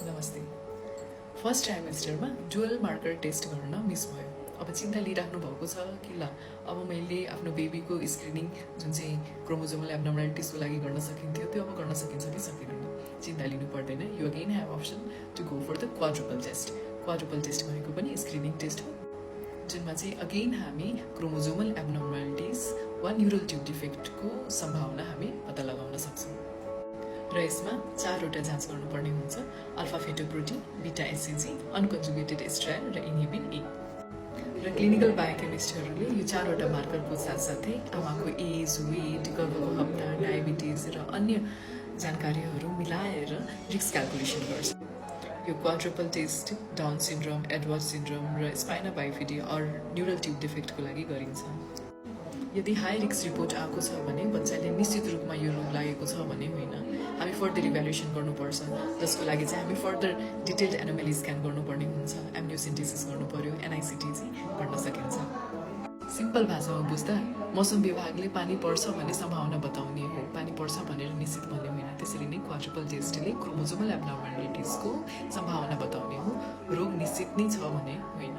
नमस्ते। First ट्राइमेस्टरमा dual marker test गर्न miss भयो। अब चिन्ता लिइराख्नु भएको छ कि ल अब मैले आफ्नो बेबीको स्क्रिनिङ जुन चाहिँ क्रोमोजोमल एब्नर्मालिटिजको लागि गर्न सकिन्थ्यो त्यो अब गर्न सकिन्छ कि सकिँदैन, चिन्ता लिनु पर्दैन। You again have option to go for the quadruple test. Quadruple test भनेको पनि स्क्रिनिङ टेस्ट हो, जुनमा चाहिँ अगेन हामी क्रोमोजोमल एब्नर्मालिटिज वा न्युरल ट्युब डिफेक्टको सम्भावना हामी पत्ता लगाउन सक्छौँ। र यसमा 4वटा जाँच गर्नुपर्ने हुन्छ: अल्फा फेटोप्रोटिन, बीटा एचसिजी, अनकन्जुगेटेड एस्ट्रायल र इन्हिबिन ए। र क्लिनिकल बायोकेमिस्टहरूले यो 4वटा मार्करको साथसाथै आमाको एज, वेट, गर्भको हप्ता, डायबिटिज र अन्य जानकारीहरू मिलाएर रिस्क क्यालकुलेसन गर्छ। यो quadruple test down syndrome, Edward syndrome र spina bifida or neural tube डिफेक्टको लागि गरिन्छ। यदि हाई रिस्क रिपोर्ट आएको छ भने बच्चाले निश्चित रूपमा यो रोग लागेको छ भने होइन, हामी फर्दर इभ्यालुएसन गर्नुपर्छ, जसको लागि चाहिँ हामी फर्दर डिटेल्ड एनोमेली स्क्यान गर्नुपर्ने हुन्छ, एम्नियोसेन्टेसिस गर्नु पर्यो, एनआइसिटी चाहिँ गर्न सकिन्छ। सिम्पल भाषामा बुझ्दा मौसम विभागले पानी पर्छ भन्ने सम्भावना बताउने हो, पानी पर्छ भनेर निश्चित भन्ने होइन। त्यसरी नै क्वाड्रुपल टेस्टले क्रोमोजोमल एब्नर्मालिटिजको सम्भावना बताउने हो, रोग निश्चित नै छ भने होइन।